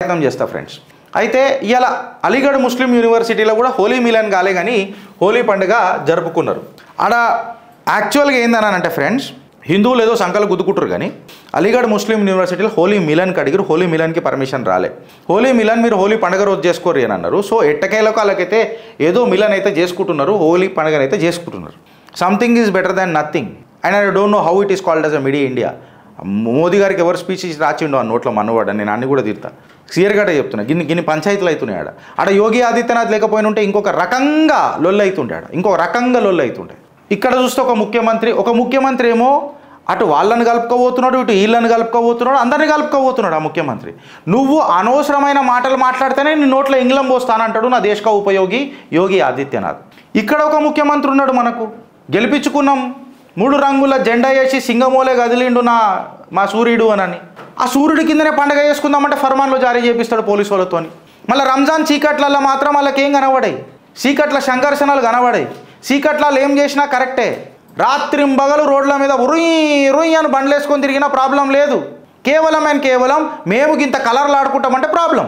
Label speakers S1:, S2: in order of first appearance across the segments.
S1: ప్రయత్నం చేస్తా ఫ్రెండ్స్. అయితే ఇలా అలీగఢ్ ముస్లిం యూనివర్సిటీలో కూడా హోలీ మిలన్ కాలే కానీ హోలీ పండుగ జరుపుకున్నారు. ఆడ యాక్చువల్గా ఏందనంటే ఫ్రెండ్స్, హిందువులు ఏదో సంకలు గుద్దుకుంటారు కానీ అలీగఢ్ ముస్లిం యూనివర్సిటీలో హోలీ మిలన్కి అడిగారు. హోలీ మిలన్కి పర్మిషన్ రాలే. హోలీ మిలన్ మీరు హోలీ పండుగ రోజు చేసుకోరు అని అన్నారు. సో ఎట్టకేలకు వాళ్ళకైతే ఏదో మిలన్ అయితే చేసుకుంటున్నారు, హోలీ పండుగనైతే చేసుకుంటున్నారు. Something is better than nothing and I don't know how it is called as a media India. Modi గారికి ఎవరు స్పీచ్ రాచిండో ఆ నోట్లో మనవాడు, నేను అన్ని కూడా తిడతా, క్లియర్గానే చెప్తున్నా. గిన్ని పంచాయతీలు అవుతున్నాయి ఆడ యోగి ఆదిత్యనాథ్ లేకపోయిన ఉంటే ఇంకొక రకంగా లొల్లు అవుతుండే, ఇంకొక రకంగా లొల్లు అవుతుండే. ఇక్కడ చూస్తే ఒక ముఖ్యమంత్రి ఏమో అటు వాళ్ళని కలుపుకోబోతున్నాడు, ఇటు వీళ్ళని కలుపుకోబోతున్నాడు, అందరినీ కలుపుకోబోతున్నాడు ఆ ముఖ్యమంత్రి. నువ్వు అనవసరమైన మాటలు మాట్లాడితేనే నీ నోట్లో ఇంగ్లం పోస్తానంటాడు నా దేశ ఉపయోగి యోగి ఆదిత్యనాథ్. ఇక్కడ ఒక ముఖ్యమంత్రి ఉన్నాడు, మనకు గెలిపించుకున్నాం, 3 రంగుల జెండా వేసి సింగమోలే కదిలిండు మా సూర్యుడు అని. ఆ సూర్యుడి కిందనే పండుగ చేసుకుందామంటే ఫర్మాన్లో జారీ చేపిస్తాడు పోలీసు వాళ్ళతోని. మళ్ళీ రంజాన్ చీకట్లలో మాత్రం వాళ్ళకేం కనబడాయి, చీకట్ల సంఘర్షణలు కనబడాయి. చీకట్లలో ఏం చేసినా కరెక్టే. రాత్రింబగలు రోడ్ల మీద ఉరుయ్ అని బండ్లు వేసుకొని తిరిగినా ప్రాబ్లం లేదు. కేవలం మేము ఇంత కలర్లు ఆడుకుంటామంటే ప్రాబ్లం.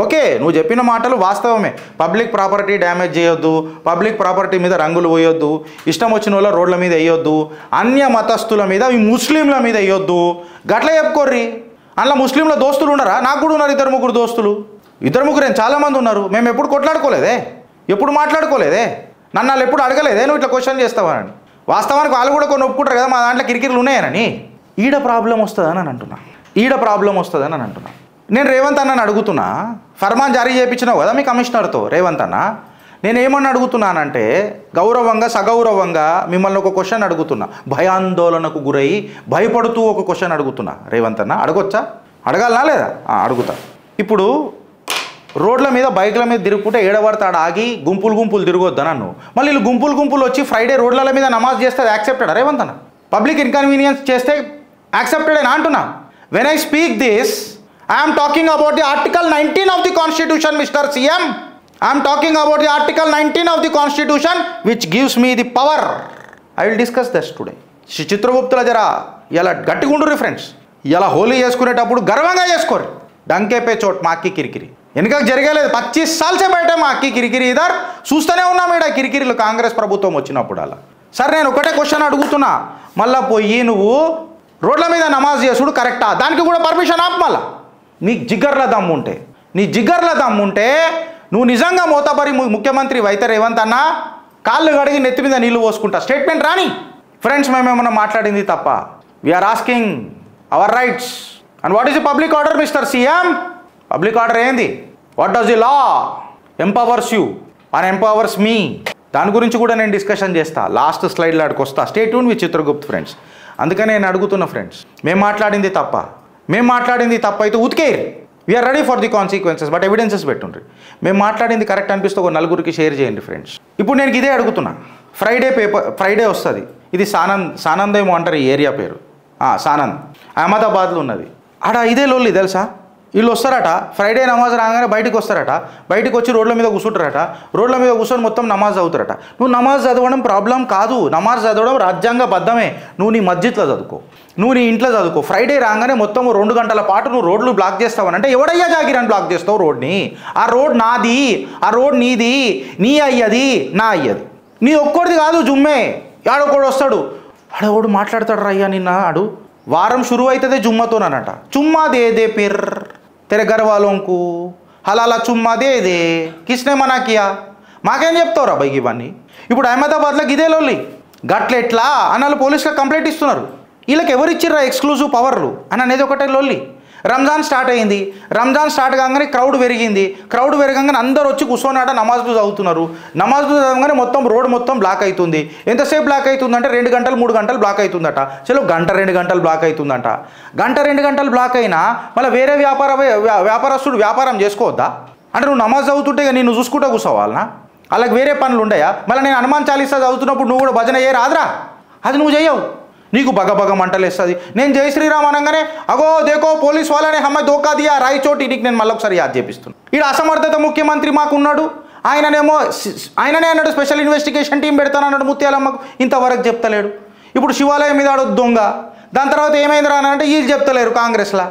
S1: ఓకే, నువ్వు చెప్పిన మాటలు వాస్తవమే. పబ్లిక్ ప్రాపర్టీ డ్యామేజ్ చేయొద్దు, పబ్లిక్ ప్రాపర్టీ మీద రంగులు పోయొద్దు, ఇష్టం వచ్చిన వాళ్ళ రోడ్ల మీద వేయొద్దు, అన్య మతస్థుల మీద ఈ ముస్లింల మీద వేయొద్దు, గట్ల చెప్పుకోర్రి. అందులో ముస్లింల దోస్తులు ఉండరా? నాకు కూడా ఉన్నారు 2-3 దోస్తులు, 2-3 చాలామంది ఉన్నారు. మేము ఎప్పుడు కొట్లాడుకోలేదే, ఎప్పుడు మాట్లాడుకోలేదే, నన్ను వాళ్ళు ఎప్పుడు అడగలేదే నువ్వు ఇట్లా క్వశ్చన్ చేస్తావని. వాస్తవానికి వాళ్ళు కూడా కొన్ని ఒప్పుకుంటారు కదా మా దాంట్లో కిరికిరిలు ఉన్నాయని. ఈడ ప్రాబ్లం వస్తుందని అంటున్నా. నేను రేవంత్ అన్నని అడుగుతున్నా, ఫర్మాన్ జారీ చేయించినావు కదా మీ కమిషనర్తో రేవంత్ అన్న, నేను ఏమని అడుగుతున్నానంటే గౌరవంగా సగౌరవంగా మిమ్మల్ని ఒక క్వశ్చన్ అడుగుతున్నా, భయాందోళనకు గురై భయపడుతూ ఒక క్వశ్చన్ అడుగుతున్నా. రేవంత్ అన్న అడగొచ్చా? అడగాలనా లేదా? అడుగుతా. ఇప్పుడు రోడ్ల మీద బైక్ల మీద తిరుగుకుంటే ఏడబడతాడు ఆగి గుంపులు తిరగొద్దా నన్ను. మళ్ళీ వీళ్ళు గుంపులు వచ్చి ఫ్రైడే రోడ్ల మీద నమాజ్ చేస్తే అది యాక్సెప్టెడా రేవంత్ అన్న? పబ్లిక్ ఇన్కన్వీనియన్స్ చేస్తే యాక్సెప్టెడ్ అని అంటున్నా. When I speak this I am talking about the Article 19 of the Constitution, Mr. CM. I am talking about the Article 19 of the Constitution which gives me the power. I will discuss this today. చిత్రగుప్తుల జరా ఇలా గట్టిగా ఉండు friends. ఇలా హోలీ చేసుకునేటప్పుడు గర్వంగా చేసుకోరు. డంకే pay చోట్ మా అక్కి కిరికిరి వెనుకకు జరగలేదు. 25 సార్లు బయట మా అక్కి కిరికిరి ఇదర్ చూస్తూనే ఉన్నాం ఈడ కిరికిరిలు కాంగ్రెస్ ప్రభుత్వం వచ్చినప్పుడు. అలా సరే నేను ఒకటే క్వశ్చన్ అడుగుతున్నా, మళ్ళీ పోయి నువ్వు రోడ్ల మీద నమాజ్ చేసుడు కరెక్టా? దానికి కూడా పర్మిషన్ ఆపు. మళ్ళా నీ జిగ్గర్ల దమ్ముంటే నువ్వు నిజంగా మోతాబరి ముఖ్యమంత్రి అయితే రేవంత్ అన్న కాళ్ళు కడిగి నెత్తి మీద నీళ్లు పోసుకుంటా స్టేట్మెంట్ రాని. ఫ్రెండ్స్, మేమేమన్నా మాట్లాడింది తప్ప? We are asking our rights. And what is the public order mister CM? Public order ఏంది? What does the law empowers you are empowers me? దాని గురించి కూడా నేను డిస్కషన్ చేస్తా. లాస్ట్ స్లైడ్లో ఆడికి వస్తా. Stay tune with Chitragupt friends. అందుకనే నేను అడుగుతున్నా ఫ్రెండ్స్, మేము మాట్లాడింది తప్ప అయితే ఉతికేరు. We are ready for the consequences, but evidences పెట్టుండ్రి. మేము మాట్లాడింది కరెక్ట్ అనిపిస్తే ఒక 4 షేర్ చేయండి ఫ్రెండ్స్. ఇప్పుడు నేను ఇదే అడుగుతున్నా. ఫ్రైడే వస్తుంది. ఇది సానంద్ ఏమో అంటారు ఈ ఏరియా పేరు. సానంద్ అహ్మదాబాద్లో ఉన్నది. ఆడ ఇదే లొల్లి తెలుసా? వీళ్ళు వస్తారట, ఫ్రైడే నమాజ్ రాగానే బయటకు వస్తారట, బయటకు వచ్చి రోడ్ల మీద కూర్చుంటారట, రోడ్ల మీద కూర్చొని మొత్తం నమాజ్ చదువుతారట. నువ్వు నమాజ్ చదవడం ప్రాబ్లం కాదు, నమాజ్ చదవడం రాజ్యాంగబద్ధమే. నువ్వు నీ మస్జిద్లో చదువుకో, నువ్వు నీ ఇంట్లో చదువుకో. ఫ్రైడే రాగానే మొత్తం 2 గంటల పాటు నువ్వు రోడ్లు బ్లాక్ చేస్తావని అంటే ఎవడయ్యా జాగిరని బ్లాక్ చేస్తావు రోడ్ని? ఆ రోడ్ నాది, ఆ రోడ్ నీది, నీ అయ్యది, నా అయ్యది, నీ ఒక్కడిది కాదు. జుమ్మే ఆడొకడు వస్తాడు, ఆడోడు మాట్లాడతాడు రయ్యా నిన్న ఆడు వారం షురు అవుతుంది జుమ్మతోనట. చుమ్మా దే పిర్ తెర గర్వాలోంకు హలాలా చుమ్మా దే కిస్నే మనా కియా? మాకేం చెప్తావురా బైక్ ఇవన్నీ? ఇప్పుడు అహ్మదాబాద్లో ఇదే లొల్లి. గట్లెట్లా అన్నాళ్ళు పోలీసులకు కంప్లైంట్ ఇస్తున్నారు. వీళ్ళకి ఎవరు ఇచ్చిర్రా ఎక్స్క్లూజివ్ పవర్లు అని అనేది ఒకటే లొల్లి. రంజాన్ స్టార్ట్ అయింది. రంజాన్ స్టార్ట్ కాగానే క్రౌడ్ పెరిగింది. క్రౌడ్ పెరగంగానే అందరూ వచ్చి కూర్చొని నమాజ్లు చదువుతున్నారు. నమాజ్లు చదవగానే మొత్తం రోడ్ మొత్తం బ్లాక్ అవుతుంది. ఎంతసేపు బ్లాక్ అవుతుందంటే 2 గంటలు 3 గంటలు బ్లాక్ అవుతుందట. చలో 1-2 గంటలు బ్లాక్ అవుతుందంట. 1-2 గంటలు బ్లాక్ అయినా మళ్ళీ వేరే వ్యాపారస్తుడు వ్యాపారం చేసుకోవద్దా? అంటే నువ్వు నమాజ్ చదువుతుంటే నిన్ను చూసుకుంటూ కూర్చోవాలనా? వాళ్ళకి వేరే పనులు ఉండయా? మళ్ళీ నేను హనుమాన్ చాలీసా చదువుతున్నప్పుడు నువ్వు కూడా భజన రాదురా? అది నువ్వు చేయవు, నీకు బగ మంటలేస్తుంది. నేను జై శ్రీరామ్ అనగానే అగో దేకో పోలీస్ వాళ్ళనే హమ్మ ధోకా దియా రాయచోటి. నీకు నేను మళ్ళీ ఒకసారి యాద్ చేపిస్తున్నాను. ఇక్కడ అసమర్థత ముఖ్యమంత్రి మాకున్నాడు. ఆయననే అన్నాడు స్పెషల్ ఇన్వెస్టిగేషన్ టీం పెడతానన్నాడు ముత్యాలమ్మకు, ఇంతవరకు చెప్తలేడు. ఇప్పుడు శివాలయం మీద ఆడొద్దు దొంగ. దాని తర్వాత ఏమైందిరా అని అంటే వీళ్ళు చెప్తలేరు కాంగ్రెస్లా.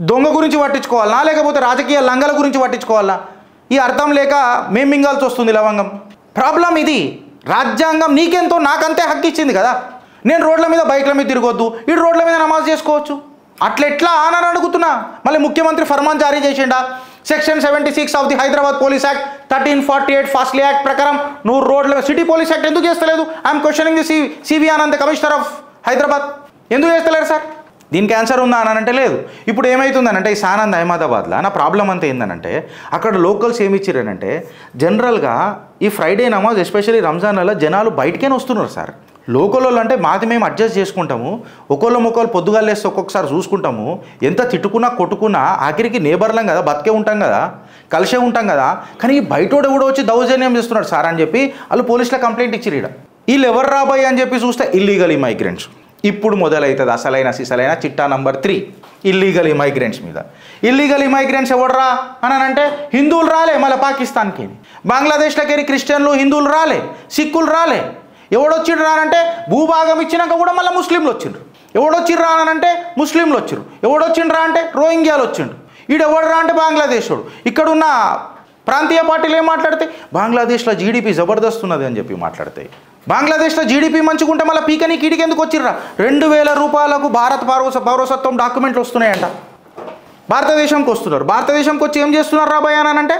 S1: దొంగ గురించి పట్టించుకోవాలా లేకపోతే రాజకీయ లంగల గురించి పట్టించుకోవాలా? ఈ అర్థం లేక మేం మింగాల్సి వస్తుంది లవంగం. ప్రాబ్లం ఇది. రాజ్యాంగం నీకెంతో నాకంతే హక్కు ఇచ్చింది కదా. నేను రోడ్ల మీద బైక్ల మీద తిరగొద్దు, ఈ రోడ్ల మీద నమాజ్ చేసుకోవచ్చు. అట్లెట్లా అని అడుగుతున్నా. మళ్ళీ ముఖ్యమంత్రి ఫర్మాన్ జారీ చేసిండా, section 76 of the Hyderabad police act 1348 ఫాస్ట్లీ యాక్ట్ ప్రకారం నువ్వు రోడ్ల సిటీ పోలీస్ యాక్ట్ ఎందుకు చేస్తలేదు? I'm questioning the CV Anand, commissioner of Hyderabad. ఎందుకు చేస్తలేరు సార్? దీనికి ఆన్సర్ ఉందా అని అంటే లేదు. ఇప్పుడు ఏమవుతుందనంటే ఈ సానంద్ అహ్మదాబాద్లో నా ప్రాబ్లం అంతా ఏందనంటే అక్కడ లోకల్స్ ఏమి ఇచ్చిరనంటే జనరల్గా ఈ ఫ్రైడే నమాజ్ ఎస్పెషల్లీ రంజాన్లలో జనాలు బయటకే వస్తున్నారు సార్. లోకల్ అంటే మాది మేము అడ్జస్ట్ చేసుకుంటాము, ఒకళ్ళు పొద్దుగాలు వేస్తే ఒక్కొక్కసారి చూసుకుంటాము, ఎంత తిట్టుకున్నా కొట్టుకున్నా ఆఖరికి నేబర్లం కదా, బతికే ఉంటాం కదా, కలిసే ఉంటాం కదా. కానీ ఈ బయటోడు కూడా వచ్చి దౌర్జన్యం చేస్తున్నాడు సార్ అని చెప్పి వాళ్ళు పోలీసులో కంప్లైంట్ ఇచ్చిరు. ఈడ వీళ్ళు ఎవరు రాబోయ్ అని చెప్పి చూస్తే ఇల్లీగల్ ఇమైగ్రెంట్స్. ఇప్పుడు మొదలవుతుంది అసలైన సిసలైన చిట్టా నంబర్ 3 ఇల్లీగల్ ఇమైగ్రెంట్స్ మీద. ఇల్లీగల్ ఇమైగ్రెంట్స్ ఎవడరా అని అంటే హిందువులు రాలే, మళ్ళీ పాకిస్తాన్కి బంగ్లాదేశ్లోకి క్రిస్టియన్లు హిందువులు రాలే, సిక్కులు రాలే. ఎవడొచ్చిండ్రు రానంటే భూభాగం ఇచ్చినాక కూడా మళ్ళీ ముస్లింలు వచ్చిండ్రు. ఎవడొచ్చిర్రు రానంటే ముస్లింలు వచ్చిర్రు. ఎవడొచ్చిండ్రా అంటే రోహింగ్యాలు వచ్చిండ్రు. ఈడెవడు రా అంటే బంగ్లాదేశోడు. ఇక్కడున్న ప్రాంతీయ పార్టీలు ఏం మాట్లాడతాయి? బంగ్లాదేశ్లో జీడిపి జబర్దస్త్ ఉన్నది అని చెప్పి మాట్లాడతాయి. బంగ్లాదేశ్లో జీడిపి మంచుకుంటే మళ్ళీ పీకని కీడికి ఎందుకు వచ్చిర్రా? 2000 రూపాయలకు భారత పౌరసత్వం డాక్యుమెంట్లు వస్తున్నాయంట. భారతదేశంకి వస్తున్నారు. భారతదేశంకి వచ్చి ఏం చేస్తున్నారు రాబోయ్ అని అంటే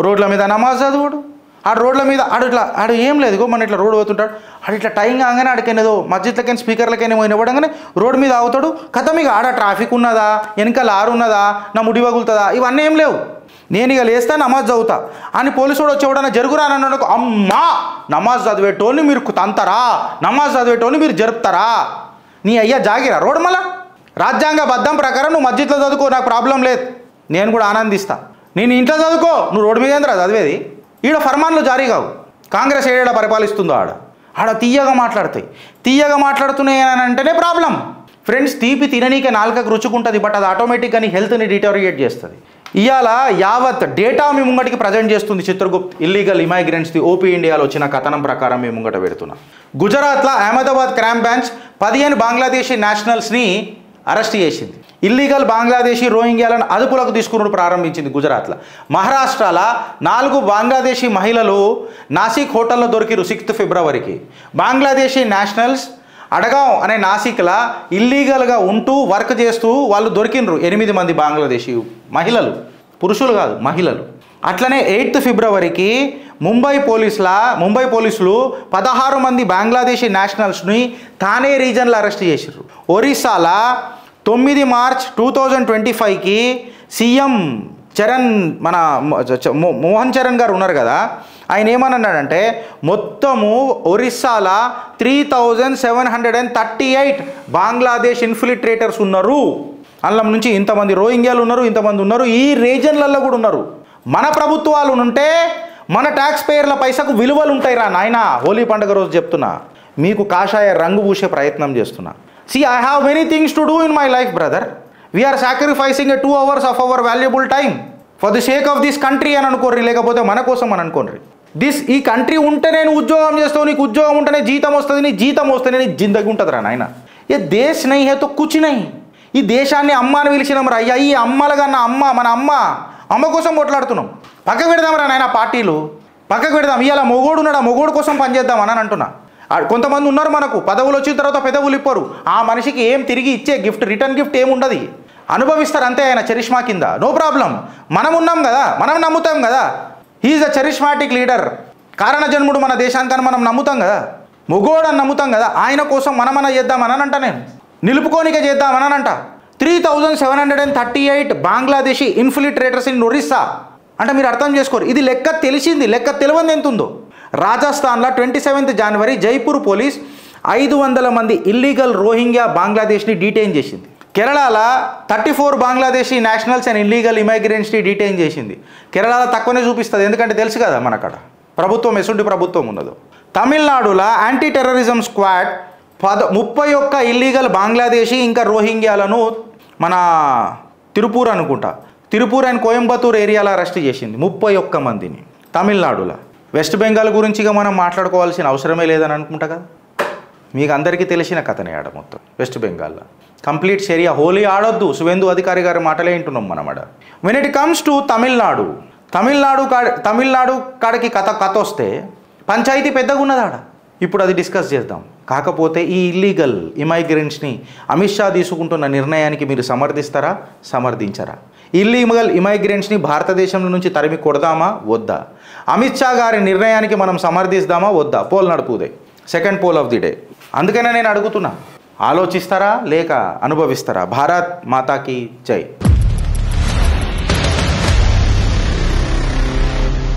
S1: రోడ్ల మీద నమాజ్ చదువుడు. రోడ్ల మీద ఆడు ఏం లేదు, మన ఇట్లా రోడ్డు పోతుంటాడు, ఇట్లా టైం కాగానే ఆడికైనా మస్జిద్లకైనా స్పీకర్లకైనా పోయిన ఇవ్వడంగానే రోడ్డు మీద ఆగుతాడు. కథ మీకు ఆడ ట్రాఫిక్ ఉన్నదా, వెనక లారు ఉన్నదా, నా ముడి వగులుతుందా, ఇవన్నీ ఏం లేవు. నేను ఇక లేస్తా నమాజ్ చదువుతా అని పోలీసుడు వచ్చేవాడన్నా జరుగురా అని అన్నాడు. అమ్మా నమాజ్ చదివేటోని మీరు తంతారా, నమాజ్ చదివేటోని మీరు జరుపుతారా? నీ అయ్యా జాగిరా రోడ్డు. మళ్ళా రాజ్యాంగ బద్దం ప్రకారం నువ్వు మస్జిద్లో చదువుకో, నాకు ప్రాబ్లం లేదు, నేను కూడా ఆనందిస్తా. నేను ఇంట్లో చదువుకో, నువ్వు రోడ్డు మీద ఏంద్రా చదివేది? ఈడ ఫర్మాన్లు జారీ కావు. కాంగ్రెస్ ఏడా పరిపాలిస్తుందో ఆడ తీయగా మాట్లాడతాయి. తీయగా మాట్లాడుతున్నాయి అని అంటేనే ప్రాబ్లం. ఫ్రెండ్స్, తీపి తిననీకే నాలుకకు రుచుకుంటుంది, బట్ అది ఆటోమేటిక్గా నీ హెల్త్ని డిటోరియేట్ చేస్తుంది. ఇవాళ యావత్ డేటా మీ ముంగటికి ప్రజెంట్ చేస్తుంది చిత్రగుప్త్. ఇల్లీగల్ ఇమైగ్రెంట్స్ది ఓపీ ఇండియాలో వచ్చిన కథనం ప్రకారం మీ ముంగట పెడుతున్నా. గుజరాత్లో అహ్మదాబాద్ క్రైమ్ బ్రాంచ్ 15 బంగ్లాదేశీ నేషనల్స్ని అరెస్ట్ చేసింది. ఇల్లీగల్ బంగ్లాదేశీ రోహింగ్యాలను అదుపులోకి తీసుకుని ప్రారంభించింది గుజరాత్లో. మహారాష్ట్రలో 4 బంగ్లాదేశీ మహిళలు నాసిక్ హోటల్లో దొరికిరు 6 ఫిబ్రవరికి. బంగ్లాదేశీ నేషనల్స్ అడగావ్ అనే నాసిక్లా ఇల్లీగల్గా ఉంటూ వర్క్ చేస్తూ వాళ్ళు దొరికినరు 8 మంది బంగ్లాదేశీ మహిళలు, పురుషులు కాదు మహిళలు. అట్లనే 8 ఫిబ్రవరికి ముంబై పోలీసులు 16 మంది బంగ్లాదేశీ నేషనల్స్ని థానే రీజన్లో అరెస్ట్ చేశారు. ఒరిస్సాలో 9 మార్చ్ 2025కి సీఎం మన మోహన్ చరణ్ గారు ఉన్నారు కదా, ఆయన ఏమన్నాడంటే మొత్తము ఒరిస్సాలో 3738 బంగ్లాదేశ్ ఇన్ఫిల్ట్రేటర్స్ ఉన్నారు. అందులో నుంచి ఇంతమంది రోహింగ్యాలు ఉన్నారు, ఇంతమంది ఉన్నారు, ఈ రీజన్లలో కూడా ఉన్నారు. మన ప్రభుత్వాలు ఉంటే మన ట్యాక్స్ పేయర్ల పైసకు విలువలు ఉంటాయి రా నాయనా. హోలీ పండుగ రోజు చెప్తున్నా, మీకు కాషాయ రంగు పూసే ప్రయత్నం చేస్తున్నా. See, I have many things to do in my life, brother. We are sacrificing 2 hours of our valuable time for the sake of this country అని అనుకోర్రి, లేకపోతే మన కోసం అని అనుకోండి. ఈ కంట్రీ ఉంటే నేను ఉద్యోగం చేస్తావు, నీకు ఉద్యోగం ఉంటేనే జీతం వస్తుంది, నీ జీతం వస్తేనే నీ జిందగీ ఉంటుంది రా నాయన. ఏ దేశ్ నహీ హే తో కుచ్ నహీ. ఈ దేశాన్ని అమ్మ అని పిలిచినాం రా. అయ్యా ఈ అమ్మలకన్నా మన అమ్మ కోసం కొట్లాడుతున్నాం. పక్కకు పెడదాం రా నాయన, పార్టీలు పక్కకు పెడదాం. ఇవాళ మొగోడు ఉన్నాడు, మొగోడు కోసం పనిచేద్దాం అని అంటున్నా. కొంతమంది ఉన్నారు మనకు పదవులు వచ్చిన తర్వాత పెదవులు ఇప్పరు, ఆ మనిషికి ఏం తిరిగి ఇచ్చే రిటర్న్ గిఫ్ట్ ఏముండదు, అనుభవిస్తారు అంతే ఆయన చరిష్మా కింద. నో ప్రాబ్లం, మనం ఉన్నాం కదా, మనం నమ్ముతాం కదా. హీఈస్ అ చరిష్మాటిక్ లీడర్, కారణ జన్ముడు మన దేశానికని మనం నమ్ముతాం కదా, మొగోడు అని నమ్ముతాం కదా. ఆయన కోసం మనమన్నా చేద్దామని అంట, నేను నిలుపుకోనికే చేద్దామని అంట. 3738 బంగ్లాదేశీ ఇన్ఫిల్ట్రేటర్స్ ఇన్ ఒరిస్సా అంటే మీరు అర్థం చేసుకోరు. ఇది లెక్క తెలిసింది, లెక్క తెలియదు ఎంత ఉందో. రాజస్థాన్లో 27 జనవరి జైపూర్ పోలీస్ 500 మంది ఇల్లీగల్ రోహింగ్యా బంగ్లాదేశ్ని డీటైన్ చేసింది. కేరళలో 34 బంగ్లాదేశీ నేషనల్స్ అండ్ ఇల్లీగల్ ఇమైగ్రెంట్స్ని డీటైన్ చేసింది. కేరళలో తక్కువనే చూపిస్తుంది, ఎందుకంటే తెలుసు కదా మనక్కడ ప్రభుత్వం ఎసుంటి ప్రభుత్వం ఉన్నదో. తమిళనాడులో anti terrorism squad 31 illegal Bangladeshi ఇంకా రోహింగ్యాలను మన తిరుపూర్ అండ్ కోయంబత్తూర్ ఏరియాలో అరెస్ట్ చేసింది 31 మందిని తమిళనాడులో. వెస్ట్ బెంగాల్ గురించి మనం మాట్లాడుకోవాల్సిన అవసరమే లేదని అనుకుంటా కదా. మీకు అందరికీ తెలిసిన కథనే ఆడ మొత్తం వెస్ట్ బెంగాల్లో కంప్లీట్ షరియా హోలీ ఆడొద్దు శువేందు అధికారి గారి మాటలే వింటున్నాం మనమడ. When it comes to Tamil Nadu కాడికి కథ వస్తే పంచాయతీ పెద్దగా ఉన్నది ఆడ. ఇప్పుడు అది డిస్కస్ చేద్దాం. కాకపోతే ఈ ఇల్లీగల్ ఇమైగ్రెంట్స్ని అమిత్ షా తీసుకుంటున్న నిర్ణయానికి మీరు సమర్థిస్తారా, సమర్థించరా? ఇల్లీగల్ ఇమైగ్రెంట్స్ని భారతదేశంలో నుంచి తరిమి కొడదామా వద్దా? అమిత్ షా గారి నిర్ణయానికి మనం సమర్థిస్తామా వద్దా? పోల్ నడుపుదే, second poll of the day. అందుకనే నేను అడుగుతున్నా, ఆలోచిస్తారా లేక అనుభవిస్తారా? భారత్ మాతాకి జై.